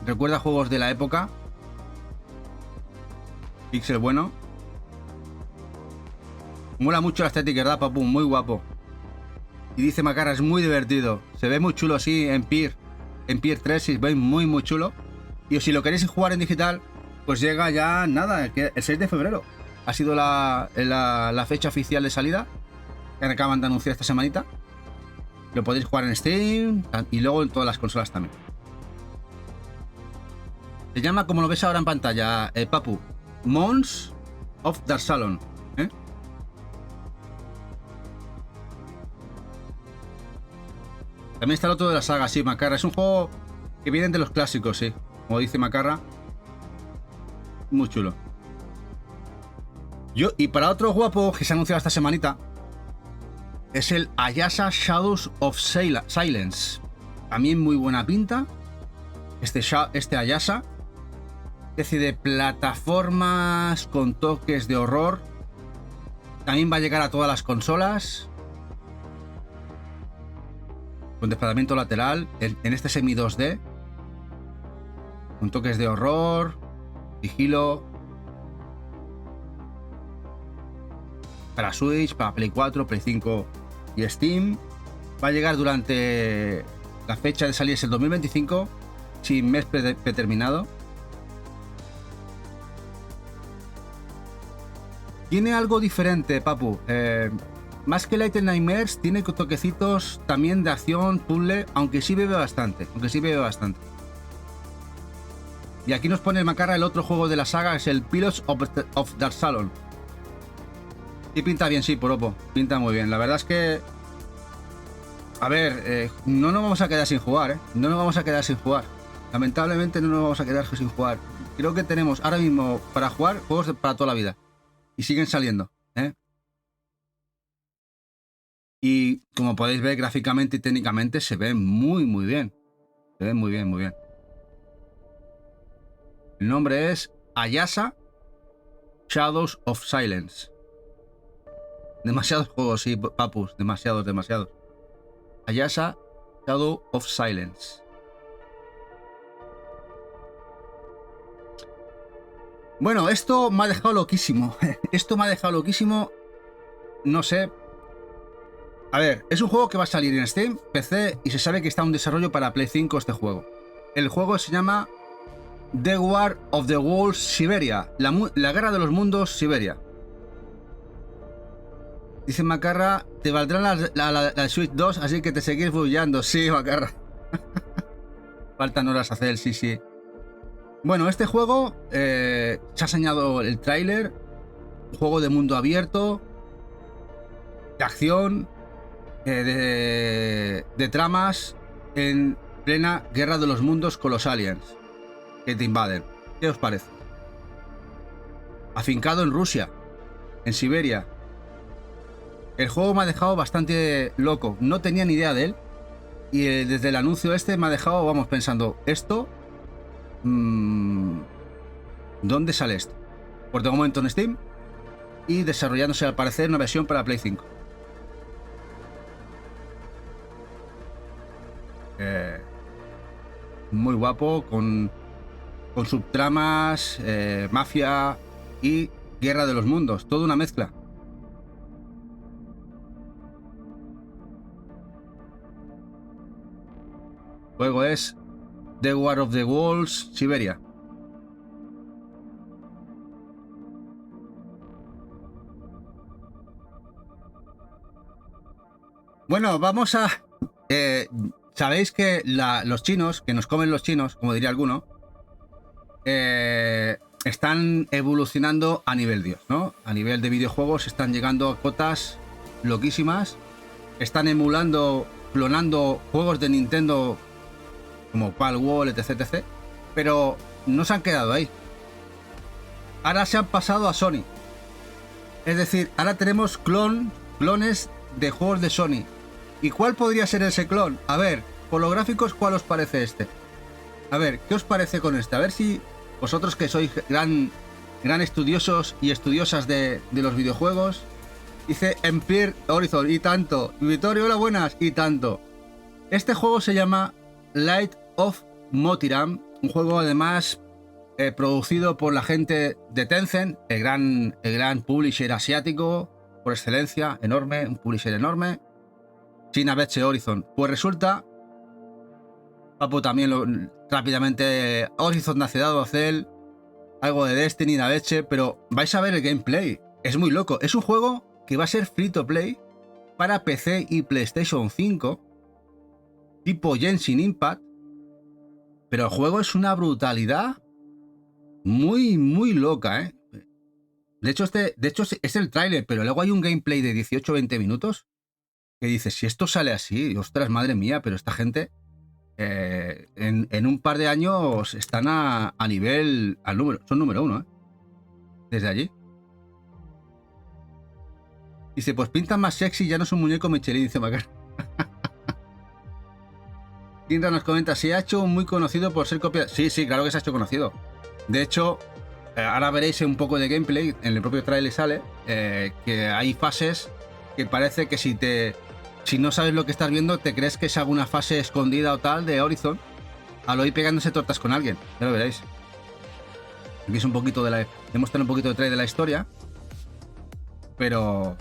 recuerda juegos de la época. Pixel bueno. Mola mucho la estética, ¿verdad, papu? Muy guapo. Y dice Macarra, es muy divertido. Se ve muy chulo así en Pier 3, y veis muy chulo. Y si lo queréis jugar en digital, pues llega ya nada, el 6 de febrero. Ha sido la fecha oficial de salida, que acaban de anunciar esta semanita. Lo podéis jugar en Steam y luego en todas las consolas también. Se llama, como lo ves ahora en pantalla, papu, Moons of Darsalon. También está el otro de la saga, sí, Macarra. Es un juego que viene de los clásicos, sí. Como dice Macarra. Muy chulo. Y para otro guapo que se ha anunciado esta semanita, es el Ayasa Shadows of Silence. También muy buena pinta. Este Ayasa. Especie de plataformas con toques de horror. También va a llegar a todas las consolas. Con desplazamiento lateral, en este semi 2D, con toques de horror, sigilo, para Switch, para Play 4, Play 5 y Steam. Va a llegar durante la fecha de salida, es el 2025, sin mes predeterminado. Tiene algo diferente, papu. Más que Little Nightmares, tiene toquecitos también de acción, puzzle, aunque sí bebe bastante. Y aquí nos pone el Macarra el otro juego de la saga, es el Pillars of Darsalon. Y pinta bien, sí, Poropo. Pinta muy bien. La verdad es que... A ver, no nos vamos a quedar sin jugar, No nos vamos a quedar sin jugar. Lamentablemente no nos vamos a quedar sin jugar. Creo que tenemos ahora mismo para jugar juegos para toda la vida. Y siguen saliendo, Y como podéis ver, gráficamente y técnicamente se ve muy bien. Se ve muy bien. El nombre es Ayasa Shadows of Silence. Demasiados juegos, sí, papus. Demasiados. Ayasa Shadow of Silence. Bueno, esto me ha dejado loquísimo. No sé. A ver, es un juego que va a salir en Steam, PC, y se sabe que está en desarrollo para Play 5 este juego. El juego se llama The War of the Worlds Siberia, la guerra de los mundos Siberia. Dice Macarra, te valdrá la Switch 2, así que te seguís bullando. Sí, Macarra. Faltan horas a hacer, sí, sí. Bueno, este juego se ha enseñado el tráiler. Un juego de mundo abierto, de acción, de tramas en plena guerra de los mundos con los aliens que te invaden. ¿Qué os parece? Afincado en Rusia, en Siberia. El juego me ha dejado bastante loco. No tenía ni idea de él. Y desde el anuncio este me ha dejado, vamos, pensando, ¿esto? ¿Dónde sale esto? Por de momento en Steam. Y desarrollándose al parecer una versión para Play 5. Muy guapo, con subtramas, mafia y guerra de los mundos. Toda una mezcla. El juego es The War of the Worlds, Siberia. Bueno, vamos a... Sabéis que los chinos, que nos comen los chinos, como diría alguno, están evolucionando a nivel Dios, ¿no? A nivel de videojuegos están llegando a cotas loquísimas. Están emulando, clonando juegos de Nintendo como Palworld, etc, etc. Pero no se han quedado ahí. Ahora se han pasado a Sony. Es decir, ahora tenemos clones de juegos de Sony. ¿Y cuál podría ser ese clon? A ver, por los gráficos, ¿cuál os parece este? A ver, ¿qué os parece con este? A ver si vosotros que sois gran estudiosos y estudiosas de los videojuegos. Dice Empire Horizon, y tanto. Vittorio, hola, buenas, y tanto. Este juego se llama Light of Motiram. Un juego además producido por la gente de Tencent, el gran publisher asiático por excelencia, enorme, un publisher enorme. China Beche Horizon. Pues resulta, Papu también rápidamente, Horizon Nacidado Cell, algo de Destiny, Naveche, pero vais a ver el gameplay. Es muy loco. Es un juego que va a ser free to play para PC y PlayStation 5, tipo Genshin Impact, pero el juego es una brutalidad muy, muy loca, ¿eh? De hecho, es el tráiler, pero luego hay un gameplay de 18-20 minutos que dices, si esto sale así, ostras, madre mía, pero esta gente en un par de años están a nivel, son número 1, ¿eh? Desde allí. Dice, pues pintan más sexy, ya no es un muñeco Michelin, dice Macar. Tinta nos comenta, se ha hecho muy conocido por ser copia. Sí, claro que se ha hecho conocido. De hecho, ahora veréis un poco de gameplay, en el propio trailer sale, que hay fases que parece que si no sabes lo que estás viendo, te crees que es alguna fase escondida o tal de Horizon, a lo ir pegándose tortas con alguien. Ya lo veréis. Aquí es un poquito de mostrar un poquito de trailer de la historia. Pero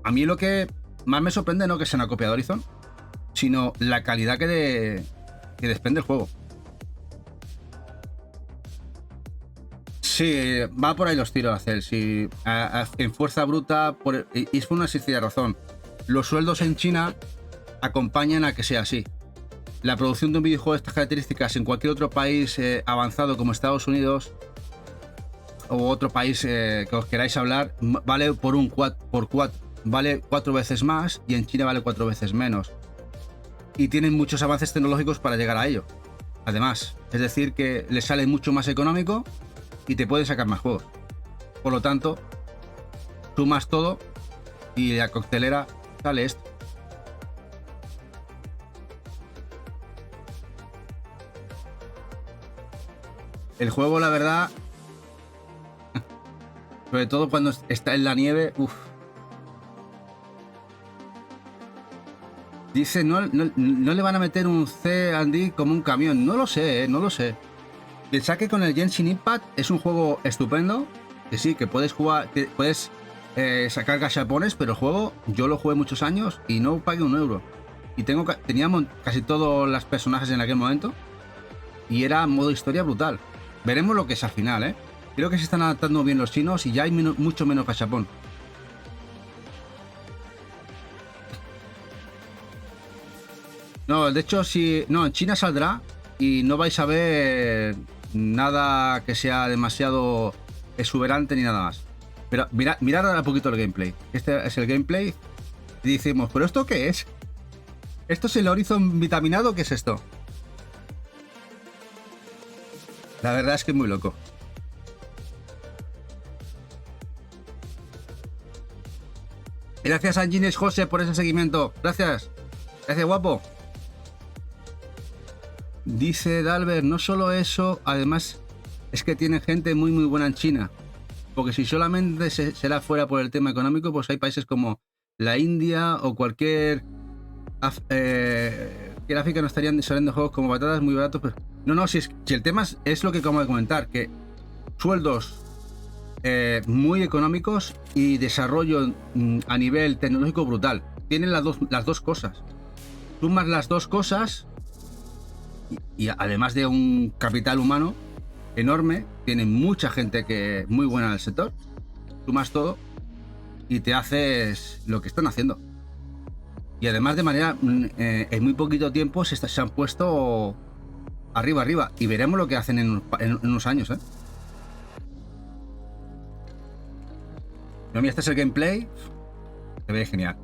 a mí lo que más me sorprende no que sea una copia de Horizon, sino la calidad que desprende el juego. Sí, va por ahí los tiros a hacer. Sí, en fuerza bruta, y es por una sencilla razón. Los sueldos en China acompañan a que sea así. La producción de un videojuego de estas características en cualquier otro país avanzado como Estados Unidos o otro país que os queráis hablar, vale vale 4 veces más, y en China vale 4 veces menos. Y tienen muchos avances tecnológicos para llegar a ello. Además, es decir, que les sale mucho más económico y te pueden sacar más juegos. Por lo tanto, sumas todo y la coctelera sale esto. El juego, la verdad, sobre todo cuando está en la nieve, uff. Dice, no le van a meter un C&D como un camión. No lo sé, no lo sé. Pensad que con el Genshin Impact es un juego estupendo. Que sí, que puedes jugar, que puedes sacar gachapones, pero el juego yo lo jugué muchos años y no pagué €1. Y teníamos casi todos los personajes en aquel momento. Y era modo historia brutal. Veremos lo que es al final, ¿eh? Creo que se están adaptando bien los chinos y ya hay mucho menos gachapón. No, No, de hecho, si. No, en China saldrá y no vais a ver nada que sea demasiado exuberante ni nada más. Pero mirad ahora un poquito el gameplay. Este es el gameplay. Y decimos, ¿pero esto qué es? ¿Esto es el Horizon vitaminado? ¿Qué es esto? La verdad es que es muy loco. Gracias a Gines José por ese seguimiento. Gracias. Gracias, guapo. Dice Dalbert, no solo eso, además es que tiene gente muy buena en China. Porque si solamente será fuera por el tema económico, pues hay países como la India o cualquier que África no estarían desarrollando juegos como patatas muy baratos. Pero... No, si el tema es lo que acabo de comentar, que sueldos muy económicos y desarrollo a nivel tecnológico brutal. Tienen las dos cosas. Sumas las dos cosas y además de un capital humano enorme, tienen mucha gente que muy buena en el sector. Sumas todo y te haces lo que están haciendo. Y además de manera en muy poquito tiempo se han puesto arriba. Y veremos lo que hacen en unos años, ¿eh? No, mira, este es el gameplay. Se ve genial.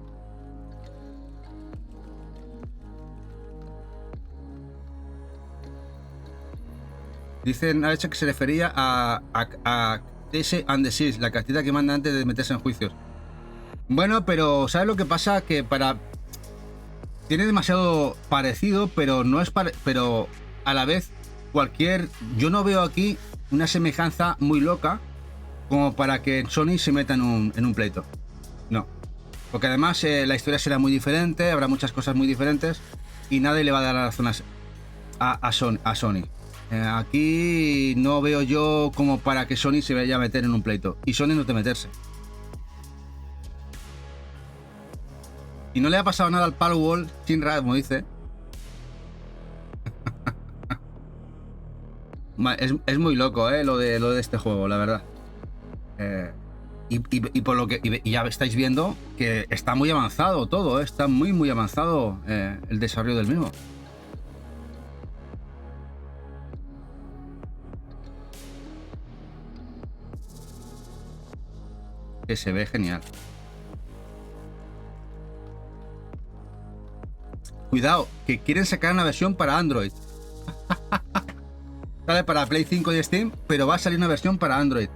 Dicen a hecho que se refería a Cease and Desist, la cartita que manda antes de meterse en juicios. Bueno, pero ¿sabes lo que pasa? Que tiene demasiado parecido, pero no es pero a la vez yo no veo aquí una semejanza muy loca como para que Sony se meta en un pleito. No. Porque además la historia será muy diferente, habrá muchas cosas muy diferentes y nadie le va a dar la razón a Sony. Aquí no veo yo como para que Sony se vaya a meter en un pleito. Y Sony no te meterse. Y no le ha pasado nada al Palworld, Shinra, como dice. Es muy loco, lo de este juego, la verdad. Y por lo que ya estáis viendo que está muy avanzado todo, está muy avanzado el desarrollo del mismo. Que se ve genial. Cuidado, que quieren sacar una versión para Android. Sale para Play 5 y Steam, pero va a salir una versión para Android.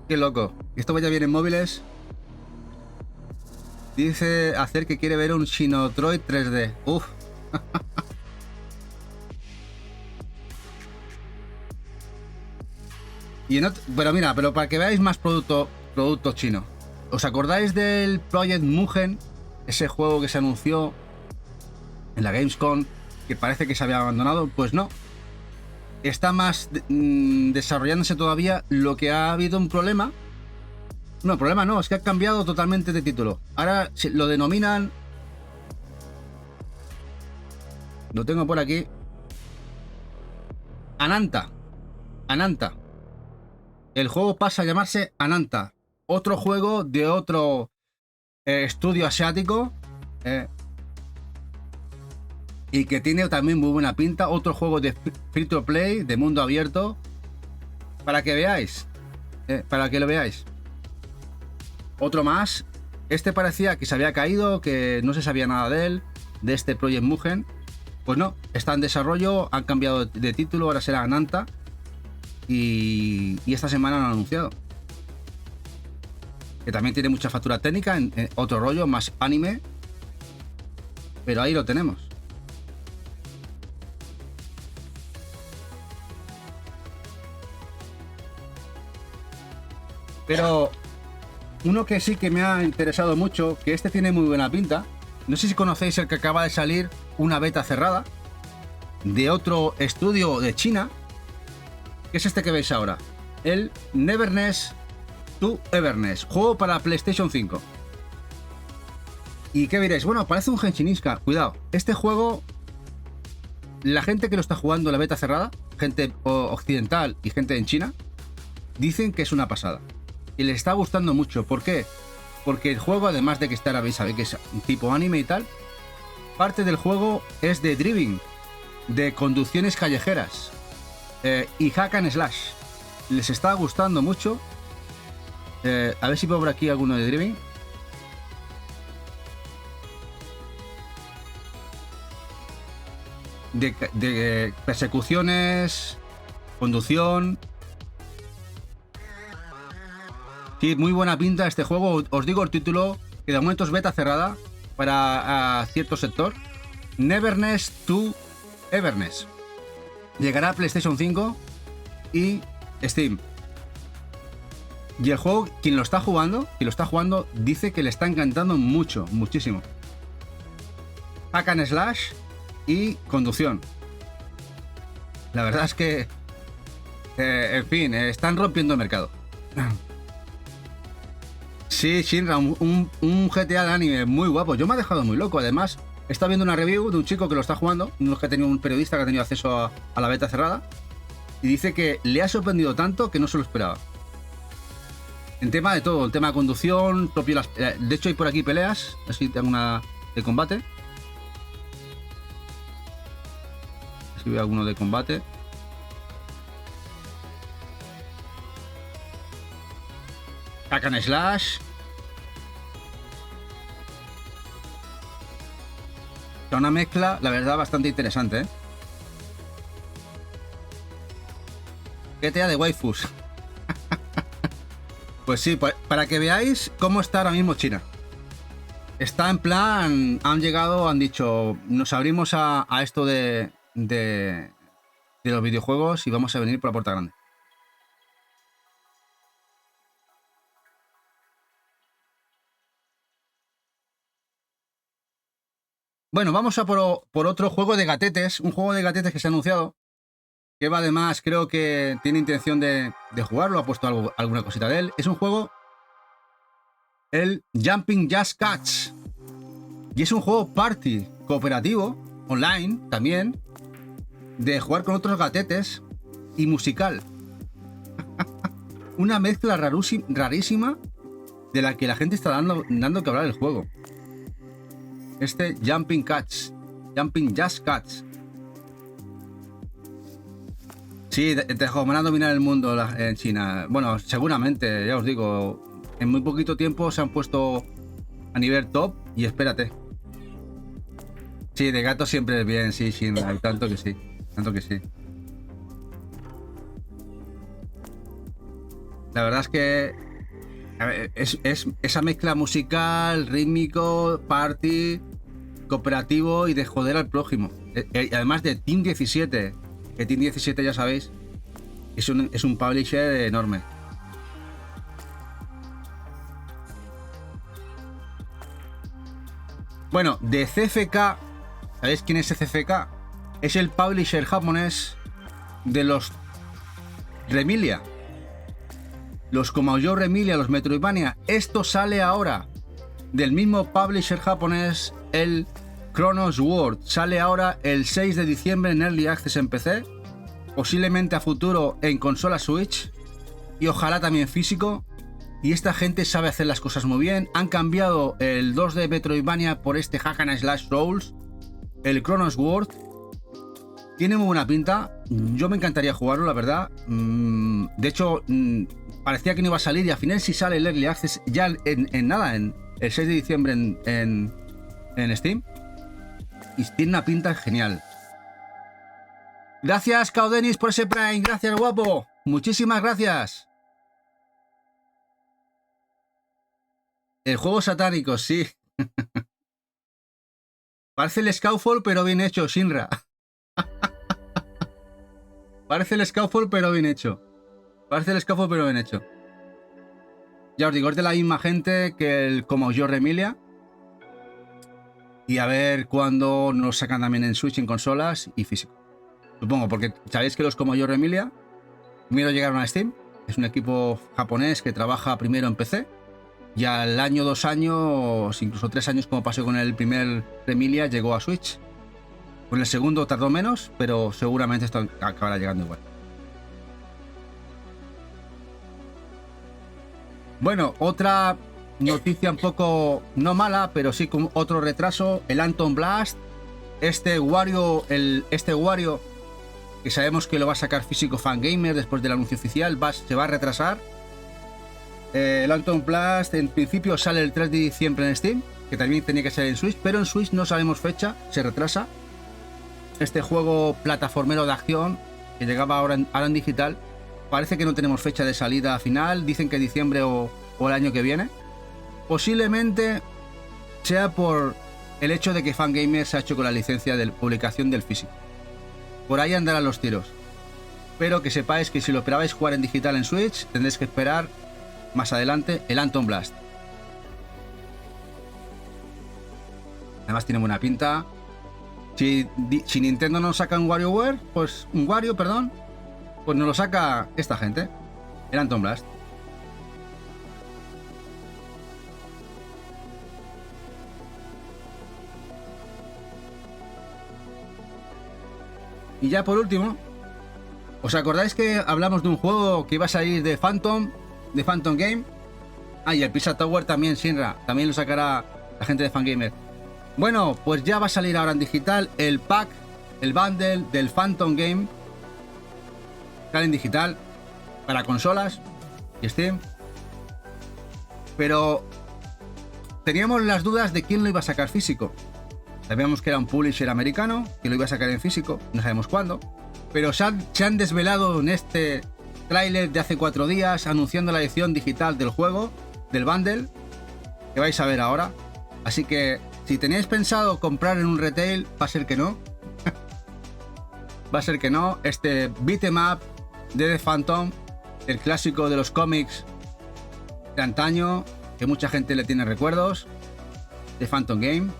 Qué loco. Esto vaya bien en móviles. Dice hacer que quiere ver un Shinotroid 3D. Uf. Pero para que veáis más producto chino. ¿Os acordáis del Project Mugen? Ese juego que se anunció en la Gamescom, que parece que se había abandonado. Pues no. Está más desarrollándose todavía. Lo que ha habido un problema. No, problema no, es que ha cambiado totalmente de título. Ahora lo denominan. Lo tengo por aquí. Ananta. El juego pasa a llamarse Ananta. Otro juego de otro estudio asiático. Y que tiene también muy buena pinta. Otro juego de free to play, de mundo abierto. Para que veáis. Para que lo veáis. Otro más. Este parecía que se había caído, que no se sabía nada de él. De este Project Mugen. Pues no, está en desarrollo. Han cambiado de título, ahora será Ananta. Y esta semana lo han anunciado. Que también tiene mucha factura técnica. En otro rollo, más anime. Pero ahí lo tenemos. Pero uno que sí que me ha interesado mucho, que este tiene muy buena pinta. No sé si conocéis el que acaba de salir, una beta cerrada de otro estudio de China, que es este que veis ahora, el Neverness to Everness, juego para PlayStation 5. ¿Y qué diréis? Bueno, parece un Genshin Impact. Cuidado, este juego, la gente que lo está jugando en la beta cerrada, gente occidental y gente en China, dicen que es una pasada. Y les está gustando mucho. ¿Por qué? Porque el juego, además de que sabéis que es un tipo anime y tal, parte del juego es de driving, de conducciones callejeras y hack and slash. Les está gustando mucho. A ver si puedo por aquí alguno de driving. De persecuciones, conducción. Sí, muy buena pinta este juego. Os digo el título, que de momento es beta cerrada para cierto sector. Neverness to Everness. Llegará a PlayStation 5 y Steam. Y el juego, quien lo está jugando, dice que le está encantando mucho, muchísimo. Hack and slash y conducción. La verdad es que, en fin, están rompiendo el mercado. Sí, Shinra, un GTA de anime muy guapo. Yo me ha dejado muy loco. Además, he estado viendo una review de un chico que lo está jugando, un periodista que ha tenido acceso a la beta cerrada, y dice que le ha sorprendido tanto que no se lo esperaba. En tema de todo, el tema de conducción, de hecho hay por aquí peleas, así tengo una de combate. Si veo alguno de combate. Hack and slash. Es una mezcla, la verdad, bastante interesante, ¿eh? GTA de waifus. Pues sí, para que veáis cómo está ahora mismo China. Está en plan, han dicho, nos abrimos a esto de los videojuegos y vamos a venir por la puerta grande. Bueno, vamos a por otro juego de gatetes, un juego de gatetes que se ha anunciado, que va además, creo que tiene intención de jugarlo, ha puesto alguna cosita de él. Es un juego, el Jumping Just Catch, y es un juego party, cooperativo, online también, de jugar con otros gatetes y musical. Una mezcla rarísima de la que la gente está dando que hablar el juego. Este Jumping Just Catch. Sí, te van a dominar el mundo en China. Bueno, seguramente, ya os digo, en muy poquito tiempo se han puesto a nivel top y espérate. Sí, de gato siempre es bien, sí, tanto que sí. La verdad es que es esa mezcla musical, rítmico, party, cooperativo y de joder al prójimo. Además de Team 17, que Team 17 ya sabéis, es un publisher enorme. Bueno, de CFK, ¿sabéis quién es CFK? Es el publisher japonés de los Remilia. Los como yo Remilia, los Metroidvania. Esto sale ahora del mismo publisher japonés, el Chronos World. Sale ahora el 6 de diciembre en Early Access en PC, posiblemente a futuro en consola Switch y ojalá también físico. Y esta gente sabe hacer las cosas muy bien. Han cambiado el 2 de Metroidvania por este Hack and Slash Souls, el Chronos World. Tiene muy buena pinta. Yo me encantaría jugarlo, la verdad. De hecho, parecía que no iba a salir y al final sí sale el Early Access ya en el 6 de diciembre en Steam. Y tiene una pinta genial. Gracias, Caudenis, por ese Prime. Gracias, guapo. Muchísimas gracias. El juego satánico, sí. Parece el Skyfall, pero bien hecho, Shinra. Parece el Skyfall, pero bien hecho. Ya os digo, es de la misma gente que el Como yo Remilia. Y a ver cuándo nos sacan también en Switch, en consolas y físico. Supongo, porque sabéis que los Como yo Remilia primero llegaron a Steam. Es un equipo japonés que trabaja primero en PC. Y al año, 2 años, incluso 3 años, como pasó con el primer Remilia, llegó a Switch. Con el segundo tardó menos, pero seguramente esto acabará llegando igual. Bueno, otra noticia un poco no mala, pero sí con otro retraso. El Anton Blast este Wario, que sabemos que lo va a sacar físico Fangamer después del anuncio oficial, se va a retrasar. El Anton Blast en principio sale el 3 de diciembre en Steam, que también tenía que salir en Switch, pero en Switch no sabemos fecha, se retrasa. Este juego plataformero de acción que llegaba ahora en digital, parece que no tenemos fecha de salida final, dicen que diciembre o el año que viene. Posiblemente sea por el hecho de que Fangamer se ha hecho con la licencia de publicación del físico. Por ahí andarán los tiros. Pero que sepáis que si lo esperabais jugar en digital en Switch, tendréis que esperar más adelante el Anton Blast. Además tiene buena pinta. Si Nintendo no saca un Wario, pues nos lo saca esta gente, el Anton Blast. Y ya por último, ¿os acordáis que hablamos de un juego que iba a salir de Phantom Game? Ah, y el Pizza Tower también, Shinra, también lo sacará la gente de Fangamer. Bueno, pues ya va a salir ahora en digital el pack, el bundle del Phantom Game. Sale en digital para consolas y Steam. Pero teníamos las dudas de quién lo iba a sacar físico. Sabíamos que era un publisher americano, que lo iba a sacar en físico, no sabemos cuándo. Pero se han desvelado en este tráiler de hace 4 días anunciando la edición digital del juego, del bundle, que vais a ver ahora. Así que si teníais pensado comprar en un retail, va a ser que no. Va a ser que no. Este beat'em up de The Phantom, el clásico de los cómics de antaño, que mucha gente le tiene recuerdos, de Phantom Game.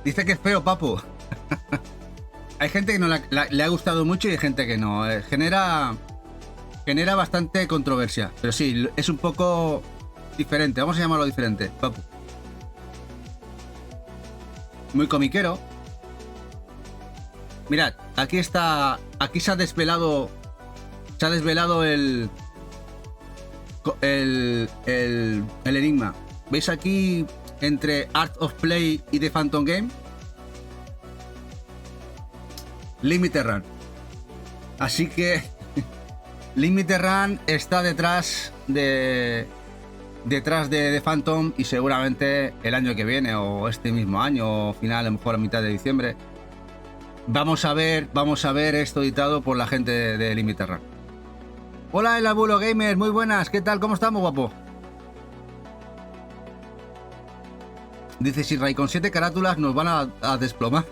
Dice que es feo, papu. Hay gente que no le ha gustado mucho y hay gente que no. Genera bastante controversia. Pero sí, es un poco diferente. Vamos a llamarlo diferente, papu. Muy comiquero. Mirad, aquí está. Aquí se ha desvelado. Se ha desvelado el enigma. ¿Veis aquí entre Art of Play y The Phantom Game? Limited Run. Así que Limited Run está detrás de The Phantom, y seguramente el año que viene o este mismo año o final, a lo mejor a mitad de diciembre, vamos a ver esto editado por la gente de Limited Run. Hola, el abuelo gamer, muy buenas, ¿qué tal? ¿Cómo estamos, guapo? Dice Shirrai, con 7 carátulas nos van a desplomar.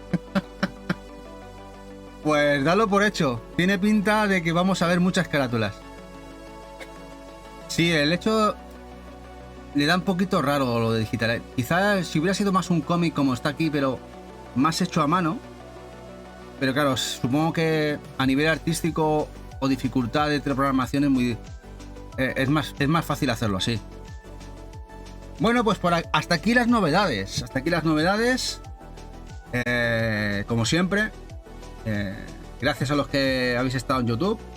Pues dalo por hecho. Tiene pinta de que vamos a ver muchas carátulas. Sí, el hecho le da un poquito raro lo de digital. Quizás si hubiera sido más un cómic como está aquí, pero más hecho a mano. Pero claro, supongo que a nivel artístico o dificultad de programación es más fácil hacerlo así. Bueno, pues hasta aquí las novedades. Hasta aquí las novedades. Como siempre. Gracias a los que habéis estado en YouTube.